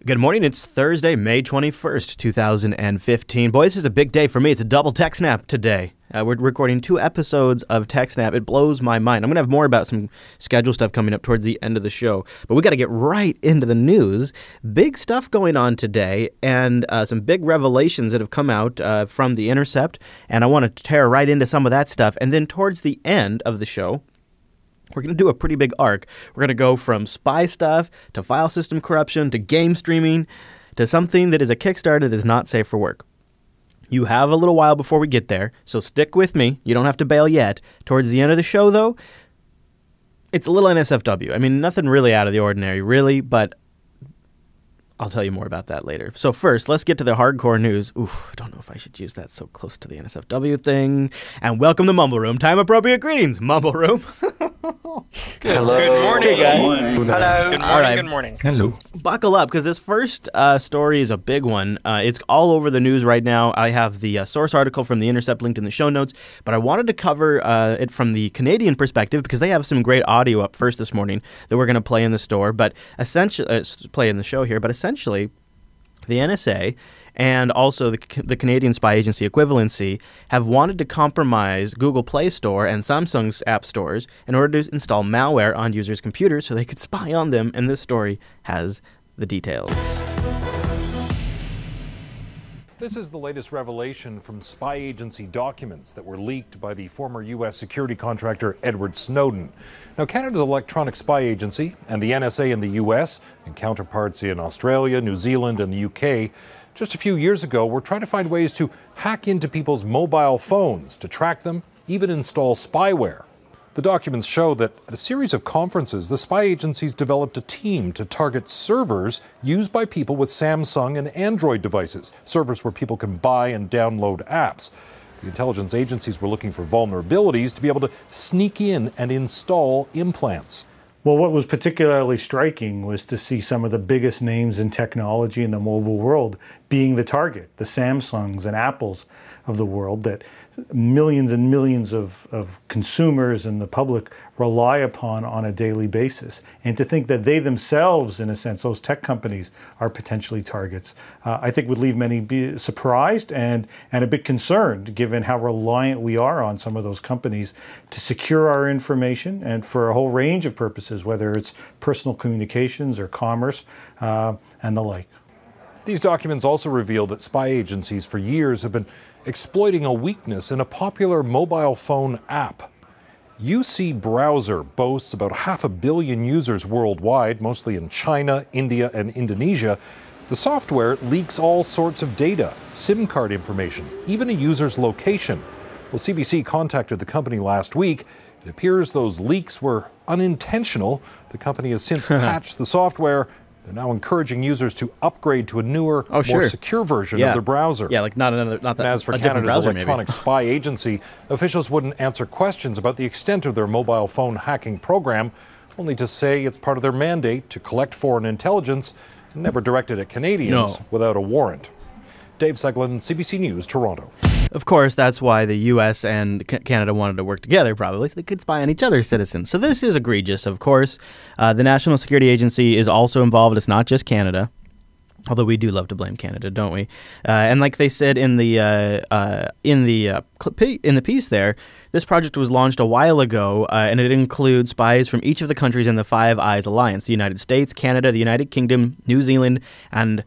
Good morning. It's Thursday, May 21st, 2015. Boy, this is a big day for me. It's a double Tech Snap today. We're recording 2 episodes of Tech Snap. It blows my mind. I'm going to have more about some schedule stuff coming up towards the end of the show. But we got to get right into the news. Big stuff going on today and some big revelations that have come out from The Intercept. And I want to tear right into some of that stuff. And then towards the end of the show, we're going to do a pretty big arc. We're going to go from spy stuff to file system corruption to game streaming to something that is a Kickstarter that is not safe for work. You have a little while before we get there, so stick with me. You don't have to bail yet. Towards the end of the show, though, it's a little NSFW. I mean, nothing really out of the ordinary, really, but I'll tell you more about that later. So first, let's get to the hardcore news. Oof, I don't know if I should use that so close to the NSFW thing. And welcome to Mumble Room. Time-appropriate greetings, Mumble Room. Hello. Good morning, guys. Hello. Good morning. All right. Good morning. Hello. Buckle up, because this first story is a big one. It's all over the news right now. I have the source article from The Intercept linked in the show notes, but I wanted to cover it from the Canadian perspective because they have some great audio up first this morning that we're going to play in the store, but essentially play in the show here. But essentially, the NSA and also the Canadian spy agency equivalency have wanted to compromise Google Play Store and Samsung's app stores in order to install malware on users' computers so they could spy on them, and this story has the details. This is the latest revelation from spy agency documents that were leaked by the former U.S. security contractor Edward Snowden. Now, Canada's electronic spy agency and the NSA in the U.S. and counterparts in Australia, New Zealand, and the U.K. just a few years ago were trying to find ways to hack into people's mobile phones to track them, even install spyware. The documents show that at a series of conferences, the spy agencies developed a team to target servers used by people with Samsung and Android devices, servers where people can buy and download apps. The intelligence agencies were looking for vulnerabilities to be able to sneak in and install implants. Well, what was particularly striking was to see some of the biggest names in technology in the mobile world being the target, the Samsungs and Apples of the world that millions and millions of consumers and the public rely upon on a daily basis. And to think that they themselves, in a sense, those tech companies are potentially targets, I think would leave many be surprised and a bit concerned given how reliant we are on some of those companies to secure our information and for a whole range of purposes, whether it's personal communications or commerce and the like. These documents also reveal that spy agencies for years have been exploiting a weakness in a popular mobile phone app. UC Browser boasts about 500 million users worldwide, mostly in China, India, and Indonesia. The software leaks all sorts of data, SIM card information, even a user's location. Well, CBC contacted the company last week. It appears those leaks were unintentional. The company has since patched the software. They're now encouraging users to upgrade to a newer, more secure version of their browser. Yeah, like not that. And as for Canada's electronic spy agency, officials wouldn't answer questions about the extent of their mobile phone hacking program, only to say it's part of their mandate to collect foreign intelligence, never directed at Canadians without a warrant. Dave Seglin, CBC News, Toronto. Of course, that's why the U.S. and Canada wanted to work together, probably, so they could spy on each other's citizens. So this is egregious, of course. The National Security Agency is also involved. It's not just Canada, although we do love to blame Canada, don't we? And like they said in the piece there, this project was launched a while ago, and it includes spies from each of the countries in the Five Eyes Alliance: the United States, Canada, the United Kingdom, New Zealand, and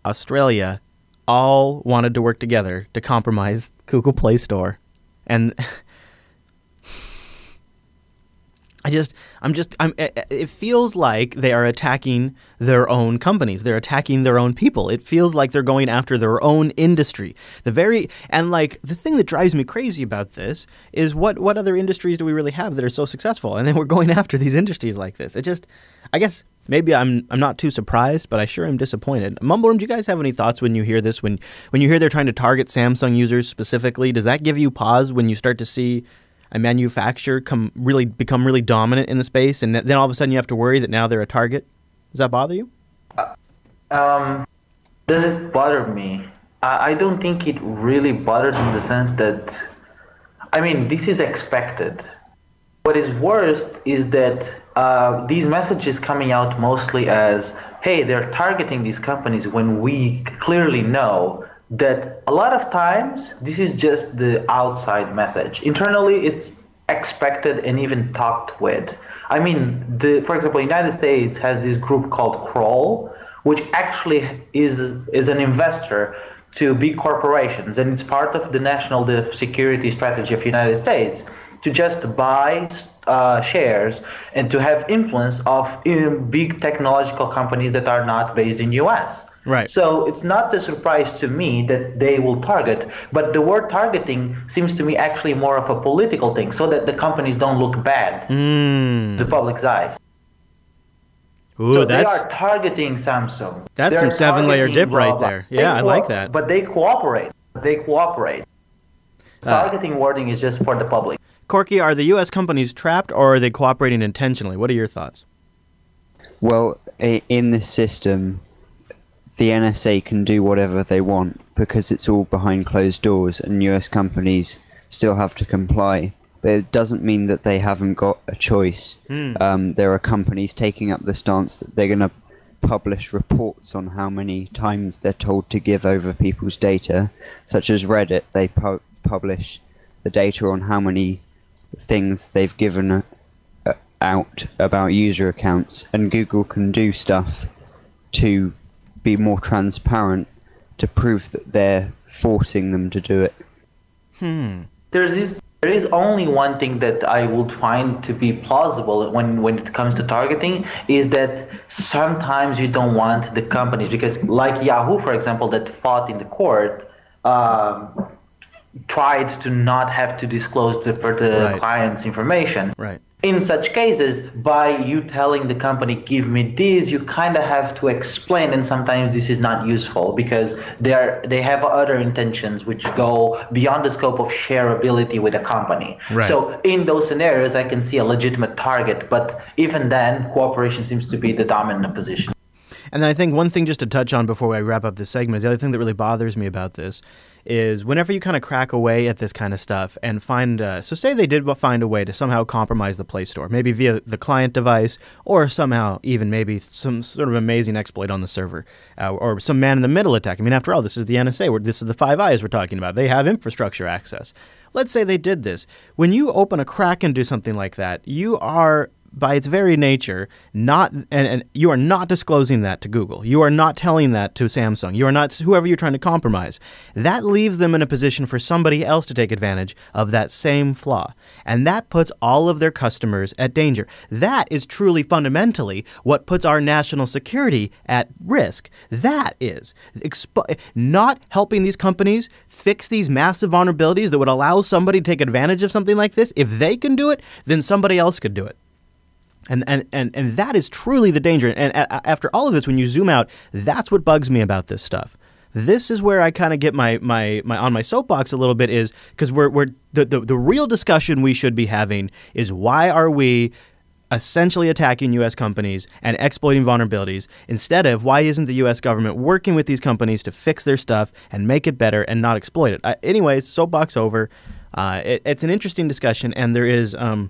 Australia. All wanted to work together to compromise Google Play Store. And it feels like they are attacking their own companies. They're attacking their own people. It feels like they're going after their own industry. The thing that drives me crazy about this is what other industries do we really have that are so successful? And then we're going after these industries like this. I guess maybe I'm not too surprised, but I sure am disappointed. Mumble Room, do you guys have any thoughts when you hear this? When you hear they're trying to target Samsung users specifically, does that give you pause when you start to see a manufacturer become really dominant in the space, and then all of a sudden you have to worry that now they're a target? Does that bother you? Does it bother me? I don't think it really bothers in the sense that, I mean, this is expected. what is worst is that these messages coming out mostly as, hey, they're targeting these companies, when we clearly know that a lot of times this is just the outside message. Internally, it's expected and even talked with. I mean, for example, the United States has this group called Kroll, which actually is an investor to big corporations, and it's part of the national security strategy of the United States to just buy shares and to have influence of big technological companies that are not based in US. Right. So it's not a surprise to me that they will target, but the word targeting seems to me actually more of a political thing, so that the companies don't look bad to the public's eyes. Ooh, so they are targeting Samsung. That's some 7-layer dip right there. Yeah, I like that. But they cooperate. Targeting wording is just for the public. Corky, are the U.S. companies trapped, or are they cooperating intentionally? What are your thoughts? Well, in this system, the NSA can do whatever they want because it's all behind closed doors, and US companies still have to comply. But it doesn't mean that they haven't got a choice. There are companies taking up the stance that they're going to publish reports on how many times they're told to give over people's data, such as Reddit. They publish the data on how many things they've given out about user accounts, and Google can do stuff to be more transparent to prove that they're forcing them to do it. There is only one thing that I would find to be plausible when it comes to targeting, is that sometimes you don't want the companies, because like Yahoo, for example, that fought in the court, tried to not have to disclose the client's information. Right. In such cases, by you telling the company, give me this, you kind of have to explain, and sometimes this is not useful because they have other intentions which go beyond the scope of shareability with a company. Right. So in those scenarios, I can see a legitimate target, but even then, cooperation seems to be the dominant position. And then I think one thing just to touch on before I wrap up this segment is the other thing that really bothers me about this is whenever you kind of crack away at this kind of stuff and find, so say they did find a way to somehow compromise the Play Store, maybe via the client device, or somehow even maybe some sort of amazing exploit on the server, or some man-in-the-middle attack. I mean, after all, this is the NSA. This is the Five Eyes we're talking about. They have infrastructure access. Let's say they did this. When you open a crack and do something like that, you are, by its very nature, and you are not disclosing that to Google. You are not telling that to Samsung. You are not whoever you're trying to compromise. That leaves them in a position for somebody else to take advantage of that same flaw. And that puts all of their customers at danger. That is truly fundamentally what puts our national security at risk. That is not helping these companies fix these massive vulnerabilities that would allow somebody to take advantage of something like this. If they can do it, then somebody else could do it. And that is truly the danger. And after all of this, when you zoom out, that's what bugs me about this stuff. This is where I kind of get my on my soapbox a little bit, is because the real discussion we should be having is, why are we essentially attacking U.S. companies and exploiting vulnerabilities, instead of why isn't the U.S. government working with these companies to fix their stuff and make it better and not exploit it? Anyways, soapbox over. It's an interesting discussion, and there is some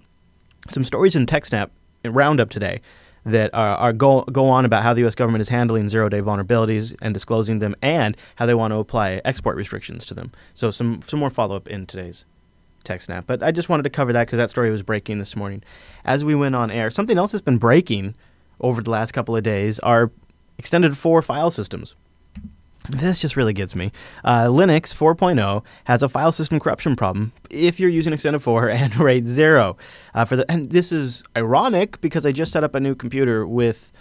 stories in TechSnap Roundup today that go on about how the U.S. government is handling zero-day vulnerabilities and disclosing them, and how they want to apply export restrictions to them. So some more follow-up in today's TechSnap. But I just wanted to cover that because that story was breaking this morning. As we went on air, something else that's been breaking over the last couple of days are extended 4 file systems. This just really gets me. Linux 4.0 has a file system corruption problem if you're using Extended 4 and RAID 0. And this is ironic because I just set up a new computer with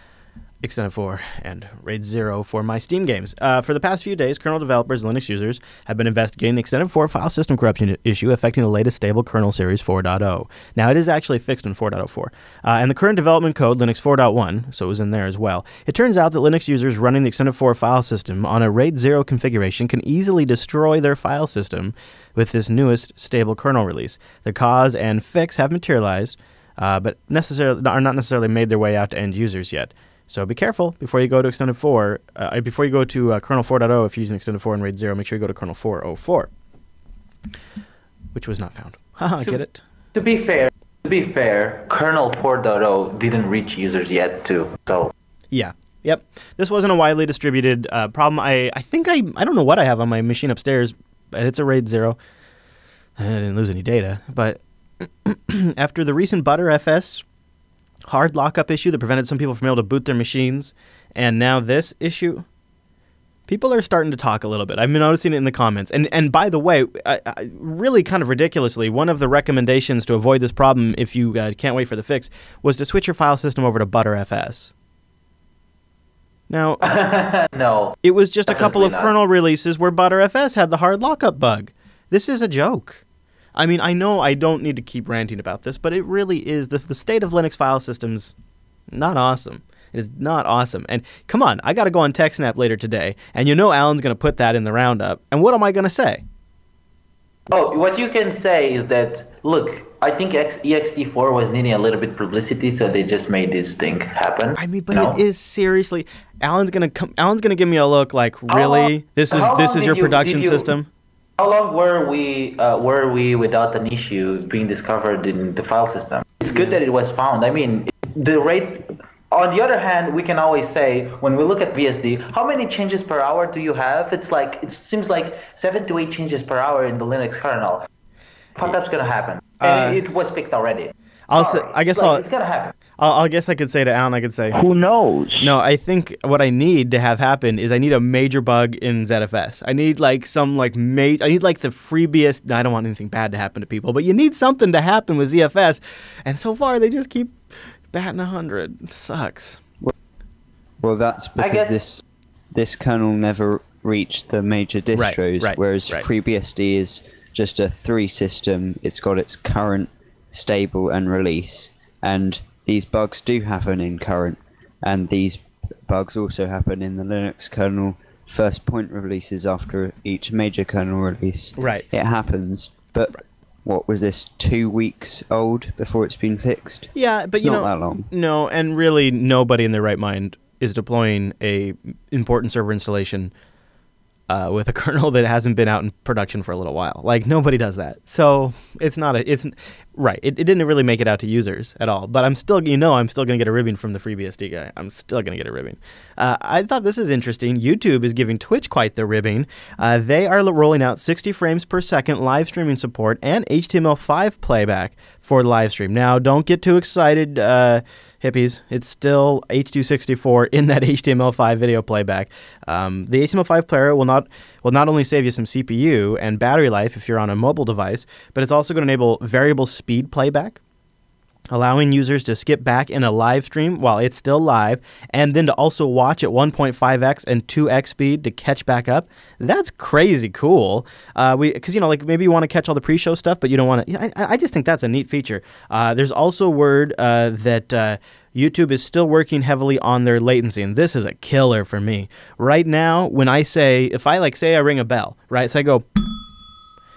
Extended 4 and RAID 0 for my Steam games. For the past few days, kernel developers and Linux users have been investigating the Extended 4 file system corruption issue affecting the latest stable kernel series 4.0. Now, it is actually fixed in 4.04. And the current development code, Linux 4.1, so it was in there as well. It turns out that Linux users running the Extended 4 file system on a RAID 0 configuration can easily destroy their file system with this newest stable kernel release. The cause and fix have materialized, but are not necessarily made their way out to end users yet. So be careful before you go to Extended 4. Before you go to kernel 4.0, if you're using Extended 4 and RAID 0, make sure you go to kernel 4.04, which was not found. Haha, get it? To be fair, To be fair, kernel 4.0 didn't reach users yet too. So yeah. Yep. This wasn't a widely distributed problem. I think I don't know what I have on my machine upstairs, but it's a RAID 0. I didn't lose any data, but after the recent Btrfs hard lockup issue that prevented some people from able to boot their machines, and now this issue, people are starting to talk a little bit. I've been noticing it in the comments. And by the way, really kind of ridiculously, one of the recommendations to avoid this problem, if you can't wait for the fix, was to switch your file system over to Btrfs. Now, no, it was just a couple of not. kernel releases where Btrfs had the hard lockup bug. This is a joke. I mean, I know I don't need to keep ranting about this, but it really is. The state of Linux file systems, not awesome. It is not awesome. And come on, I got to go on TechSnap later today, and you know Alan's going to put that in the roundup. And what am I going to say? Oh, what you can say is that, look, I think ext4 was needing a little bit publicity, so they just made this thing happen. I mean, but it is seriously. Alan's gonna give me a look like, really? This is your production system? How long were we without an issue being discovered in the file system? It's good that it was found. I mean, the rate. On the other hand, we can always say, when we look at VSD, how many changes per hour do you have? It seems like 7 to 8 changes per hour in the Linux kernel. Fuck up's gonna happen, and it was fixed already. It's gonna happen. I guess I could say to Alan, I could say, who knows? No, I think what I need to have happen is I need a major bug in ZFS. I need I need like the FreeBSD. I don't want anything bad to happen to people, but you need something to happen with ZFS, and so far they just keep batting 100. It sucks. Well, that's because this kernel never reached the major distros, whereas FreeBSD is just a 3 system. It's got its current, stable, and release, and these bugs do happen in current, and these bugs also happen in the Linux kernel first point releases after each major kernel release. Right. It happens, but what was this, 2 weeks old before it's been fixed? Yeah, but it's not that long. No, and really nobody in their right mind is deploying a important server installation with a kernel that hasn't been out in production for a little while. Like, nobody does that. So it's not right. It didn't really make it out to users at all. But I'm still going to get a ribbing from the FreeBSD guy. I'm still going to get a ribbing. I thought this is interesting. YouTube is giving Twitch quite the ribbing. They are rolling out 60 frames per second live streaming support and HTML5 playback for live stream. Now, don't get too excited, hippies. It's still H.264 in that HTML5 video playback. The HTML5 player will not only save you some CPU and battery life if you're on a mobile device, but it's also going to enable variable speed playback, allowing users to skip back in a live stream while it's still live, and then to also watch at 1.5x and 2x speed to catch back up. That's crazy cool. Because maybe you want to catch all the pre-show stuff, but you don't want to. I just think that's a neat feature. There's also word that YouTube is still working heavily on their latency, and this is a killer for me. Right now, when if I ring a bell, right? So I go.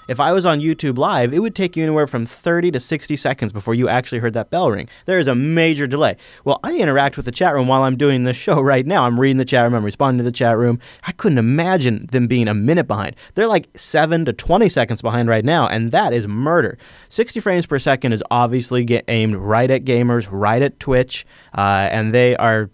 If I was on YouTube Live, it would take you anywhere from 30 to 60 seconds before you actually heard that bell ring. There is a major delay. Well, I interact with the chat room while I'm doing this show right now. I'm reading the chat room. I'm responding to the chat room. I couldn't imagine them being a minute behind. They're like 7 to 20 seconds behind right now, and that is murder. 60 frames per second is obviously aimed right at gamers, right at Twitch, and they are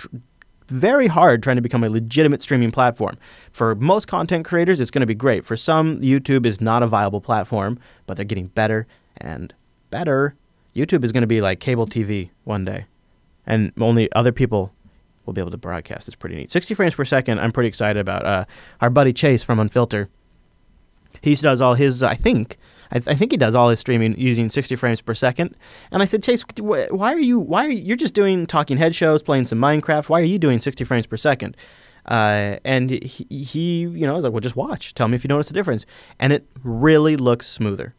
very hard trying to become a legitimate streaming platform. For most content creators, it's going to be great. For some, YouTube is not a viable platform, but they're getting better and better. YouTube is going to be like cable TV one day, and only other people will be able to broadcast. It's pretty neat. 60 frames per second, I'm pretty excited about. Our buddy Chase from Unfilter, he does all his, I think he does all his streaming using 60 frames per second. And I said, Chase, you're just doing talking head shows, playing some Minecraft. Why are you doing 60 frames per second? And he was like, well, just watch. Tell me if you notice the difference. And it really looks smoother.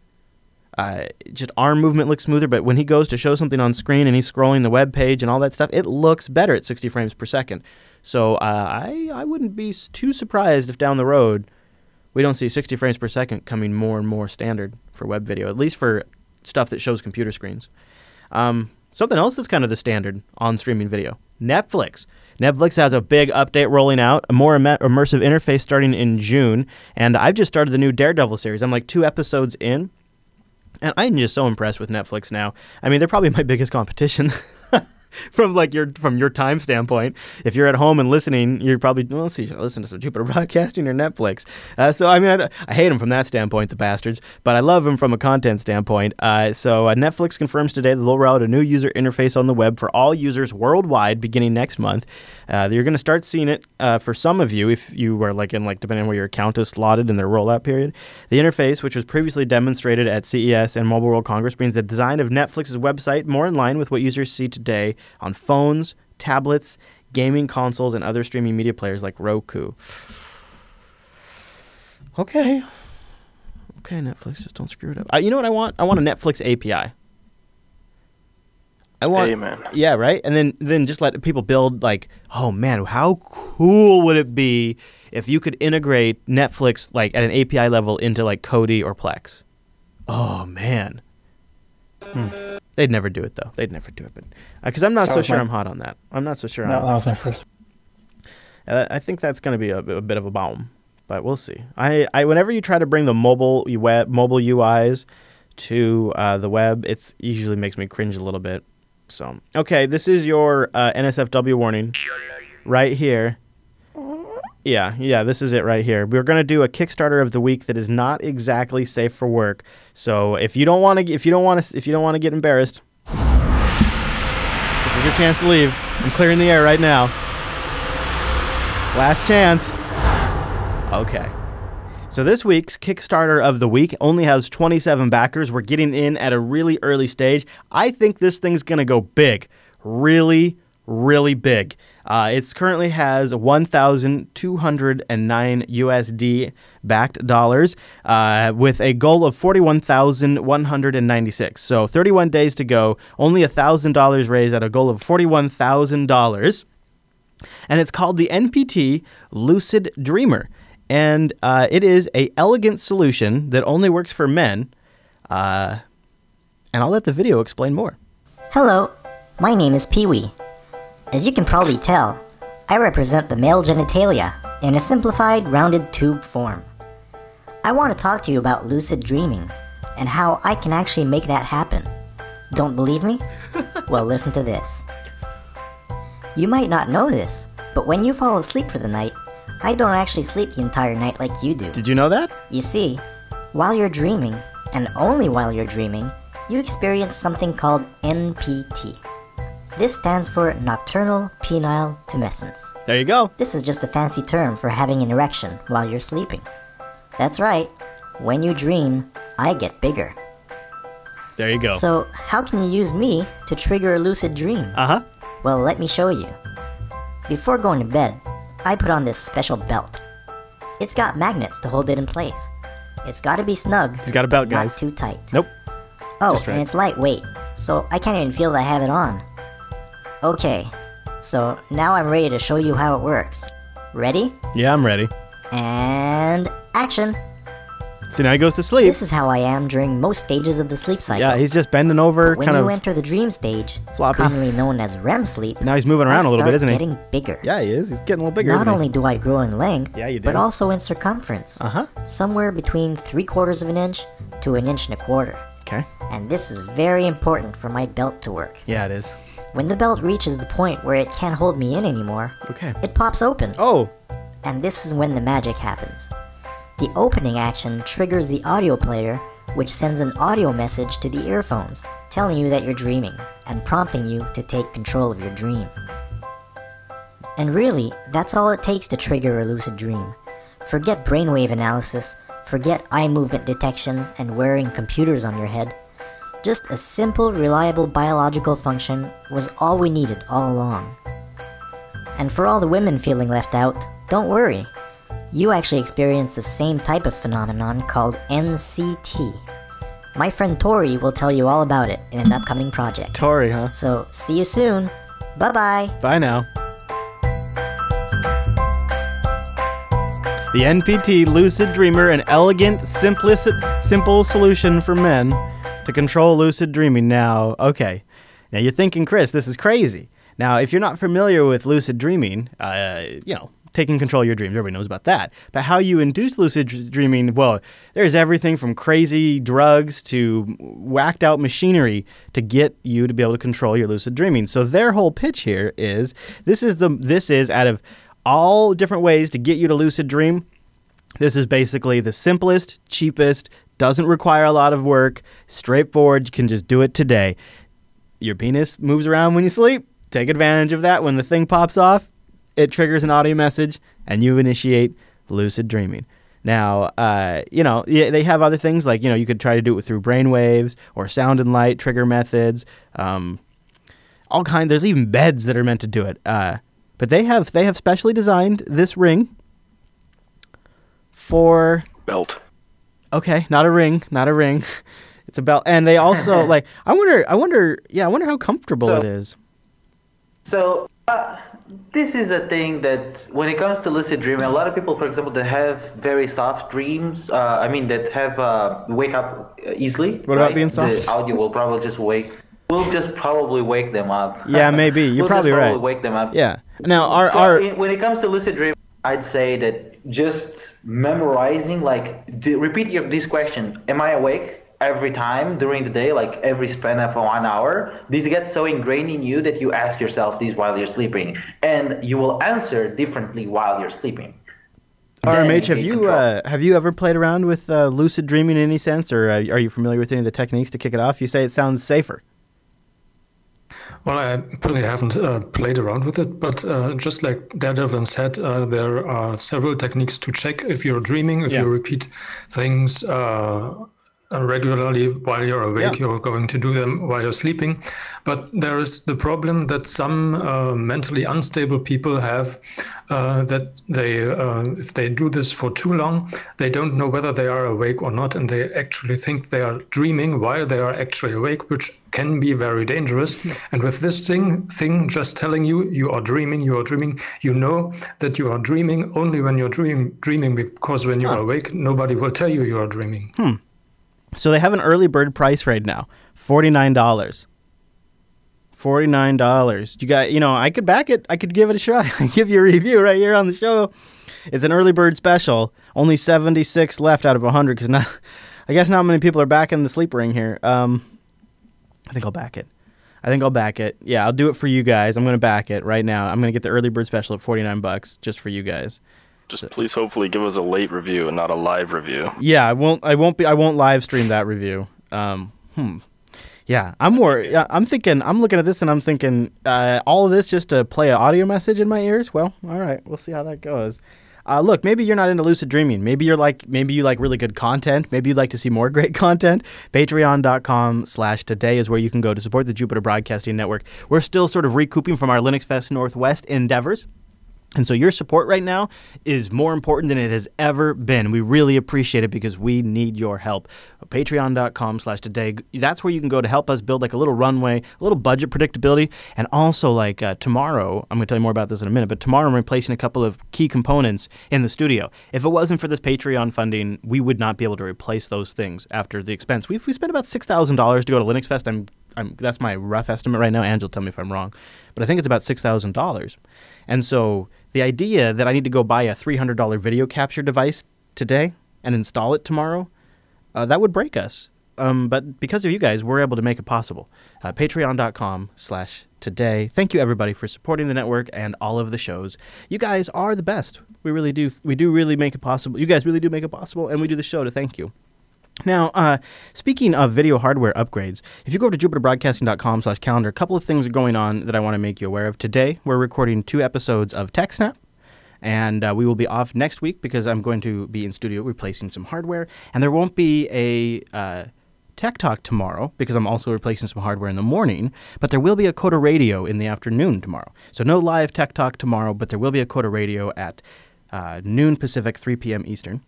Just arm movement looks smoother, but when he goes to show something on screen and he's scrolling the web page and all that stuff, it looks better at 60 frames per second. So I wouldn't be too surprised if down the road we don't see 60 frames per second coming more and more standard for web video, at least for stuff that shows computer screens. Something else that's kind of the standard on streaming video, Netflix. Netflix has a big update rolling out, a more immersive interface starting in June, and I've just started the new Daredevil series. I'm like 2 episodes in, And I'm just so impressed with Netflix now. I mean, they're probably my biggest competition. From your time standpoint, if you're at home and listening, you're probably listen to some Jupiter Broadcasting or Netflix. So I mean, I hate them from that standpoint, the bastards, but I love them from a content standpoint. So Netflix confirms today that they'll roll out a new user interface on the web for all users worldwide beginning next month. You're going to start seeing it for some of you if you are depending on where your account is slotted in their rollout period. The interface, which was previously demonstrated at CES and Mobile World Congress, brings the design of Netflix's website more in line with what users see today on phones, tablets, gaming consoles, and other streaming media players like Roku. Okay, Netflix, just don't screw it up. You know what I want? I want a Netflix API. Amen. Yeah, right? And then just let people build, oh man, how cool would it be if you could integrate Netflix at an API level into Kodi or Plex? Oh man. They'd never do it, though. They'd never do it, but because I'm not so sure I'm hot on that. I'm not so sure. No, that was my first. I think that's going to be a bit of a bomb, but we'll see. Whenever you try to bring the mobile UIs to the web, it usually makes me cringe a little bit. So, okay, this is your NSFW warning right here. Yeah, this is it right here. We're going to do a Kickstarter of the week that is not exactly safe for work. So if you don't want to get embarrassed, this is your chance to leave. I'm clearing the air right now. Last chance. Okay. So this week's Kickstarter of the week only has 27 backers. We're getting in at a really early stage. I think this thing's going to go big. Really, really big. It currently has 1,209 USD backed dollars with a goal of 41,196. So 31 days to go, only $1,000 raised at a goal of $41,000. And it's called the NPT Lucid Dreamer. And it is an elegant solution that only works for men. And I'll let the video explain more. Hello, my name is Pee-wee. As you can probably tell, I represent the male genitalia in a simplified, rounded tube form. I want to talk to you about lucid dreaming and how I can actually make that happen. Don't believe me? Well, listen to this. You might not know this, but when you fall asleep for the night, I don't actually sleep the entire night like you do. Did you know that? You see, while you're dreaming, and only while you're dreaming, you experience something called NPT. This stands for Nocturnal Penile Tumescence. There you go. This is just a fancy term for having an erection while you're sleeping. That's right. When you dream, I get bigger. There you go. So, how can you use me to trigger a lucid dream? Well, let me show you. Before going to bed, I put on this special belt. It's got magnets to hold it in place. It's got to be snug. He's got a belt, guys. Not too tight. Nope. Oh, and it's lightweight, so I can't even feel that I have it on. Okay, so now I'm ready to show you how it works. Ready? Yeah, I'm ready. And action! So now he goes to sleep. This is how I am during most stages of the sleep cycle. Yeah, he's just bending over, when you enter the dream stage, floppy. commonly known as REM sleep, now he's moving around a little bit, isn't he? getting bigger. Yeah, he is. He's getting a little bigger, Not only do I grow in length, yeah, you do. but also in circumference. Somewhere between 3/4 of an inch to 1 1/4 inches. Okay. And this is very important for my belt to work. Yeah, it is. When the belt reaches the point where it can't hold me in anymore, it pops open. Oh! And this is when the magic happens. The opening action triggers the audio player, which sends an audio message to the earphones, telling you that you're dreaming, and prompting you to take control of your dream. And really, that's all it takes to trigger a lucid dream. Forget brainwave analysis, forget eye movement detection, and wearing computers on your head. Just a simple, reliable biological function was all we needed all along. And for all the women feeling left out, don't worry. You actually experience the same type of phenomenon called NCT. My friend Tori will tell you all about it in an upcoming project. Tori, huh? So, see you soon. Bye-bye. Bye now. The NPT Lucid Dreamer, an elegant, simple solution for men to control lucid dreaming. Now, okay. Now you're thinking, Chris, this is crazy. Now, if you're not familiar with lucid dreaming, taking control of your dreams. Everybody knows about that. But how you induce lucid dreaming, well, there's everything from crazy drugs to whacked out machinery to get you to be able to control your lucid dreaming. So their whole pitch here is this is out of all different ways to get you to lucid dream, this is basically the simplest, cheapest, doesn't require a lot of work, straightforward, you can just do it today. Your penis moves around when you sleep. Take advantage of that. When the thing pops off, it triggers an audio message, and you initiate lucid dreaming. Now, they have other things like, you could try to do it through brainwaves or sound and light trigger methods. All kinds. There's even beds that are meant to do it. But they have specially designed this ring for belt. Okay, not a ring. It's a belt, and they also I wonder how comfortable it is. So this is a thing that when it comes to lucid dreaming, a lot of people, for example, that have very soft dreams, that have wake up easily. What about being soft? The audio will probably just probably wake them up. Yeah, maybe. You're probably right. Wake them up. Yeah. Now, when it comes to lucid dreaming, I'd say that just memorizing, repeat this question: am I awake every time during the day, like every span of 1 hour? This gets so ingrained in you that you ask yourself this while you're sleeping, and you will answer differently while you're sleeping. RMH, have you ever played around with lucid dreaming in any sense, or are you familiar with any of the techniques to kick it off? You say it sounds safer. Well, I probably haven't played around with it, but just like Daredevil said, there are several techniques to check if you're dreaming. If you repeat things regularly while you're awake, you're going to do them while you're sleeping. But there is the problem that some mentally unstable people have, that they, if they do this for too long, they don't know whether they are awake or not, and they actually think they are dreaming while they are actually awake, which can be very dangerous. And with this thing just telling you are dreaming, you know that you are dreaming only when you're dreaming, because when you're awake, nobody will tell you are dreaming. So they have an early bird price right now, $49. $49. You got, I could back it. I could give it a shot. Give you a review right here on the show. It's an early bird special. Only 76 left out of 100 because I guess not many people are backing the sleep ring here. I think I'll back it. Yeah, I'll do it for you guys. I'm going to back it right now. I'm going to get the early bird special at $49 just for you guys. Just please hopefully give us a late review and not a live review. Yeah, I won't live stream that review. Yeah, I'm looking at this and I'm thinking, all of this just to play an audio message in my ears? Well, all right, we'll see how that goes. Look, maybe you're not into lucid dreaming. Maybe you like really good content. Maybe you'd like to see more great content. Patreon.com/today is where you can go to support the Jupiter Broadcasting Network. We're still sort of recouping from our Linux Fest Northwest endeavors. And so your support right now is more important than it has ever been. We really appreciate it because we need your help. Patreon.com/today. That's where you can go to help us build like a little runway, a little budget predictability. And also tomorrow, I'm going to tell you more about this in a minute, but tomorrow I'm replacing a couple of key components in the studio. If it wasn't for this Patreon funding, we would not be able to replace those things after the expense. We spent about $6,000 to go to Linux Fest. That's my rough estimate right now. Angela, tell me if I'm wrong. But I think it's about $6,000. And so the idea that I need to go buy a $300 video capture device today and install it tomorrow, that would break us. But because of you guys, we're able to make it possible. Patreon.com/today. Thank you, everybody, for supporting the network and all of the shows. You guys are the best. We really do. We do really make it possible. You guys really do make it possible, and we do the show to thank you. Now, speaking of video hardware upgrades, if you go to jupiterbroadcasting.com/calendar, a couple of things are going on that I want to make you aware of. Today, we're recording 2 episodes of TechSnap, and we will be off next week because I'm going to be in studio replacing some hardware, and there won't be a Tech Talk tomorrow because I'm also replacing some hardware in the morning, but there will be a Coda Radio in the afternoon tomorrow. So no live Tech Talk tomorrow, but there will be a Coda Radio at noon Pacific, 3 p.m. Eastern.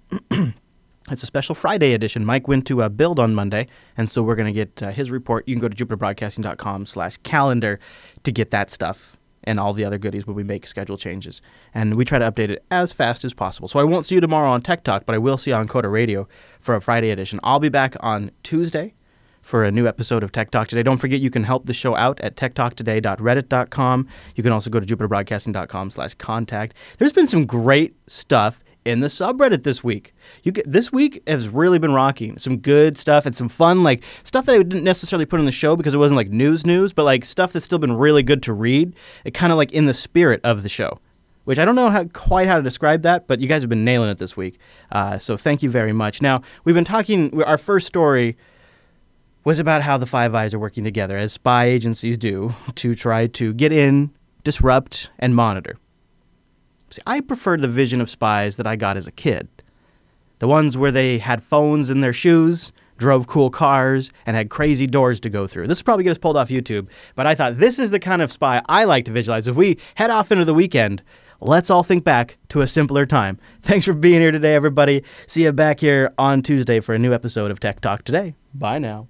It's a special Friday edition. Mike went to Build on Monday, and so we're going to get his report. You can go to jupiterbroadcasting.com/calendar to get that stuff and all the other goodies when we make schedule changes. And we try to update it as fast as possible. So I won't see you tomorrow on Tech Talk, but I will see you on Coda Radio for a Friday edition. I'll be back on Tuesday for a new episode of Tech Talk Today. Don't forget you can help the show out at techtalktoday.reddit.com. You can also go to jupiterbroadcasting.com/contact. There's been some great stuff in the subreddit this week. This week has really been rocking. Some good stuff and some fun, like stuff that I didn't necessarily put on the show because it wasn't like news, but like stuff that's still been really good to read. It kind of like in the spirit of the show, which I don't know quite how to describe that, but you guys have been nailing it this week. So thank you very much. Now, we've been talking, our first story was about how the Five Eyes are working together, as spy agencies do, to try to get in, disrupt, and monitor. See, I prefer the vision of spies that I got as a kid. The ones where they had phones in their shoes, drove cool cars, and had crazy doors to go through. This will probably get us pulled off YouTube, but I thought this is the kind of spy I like to visualize. As we head off into the weekend, let's all think back to a simpler time. Thanks for being here today, everybody. See you back here on Tuesday for a new episode of Tech Talk Today. Bye now.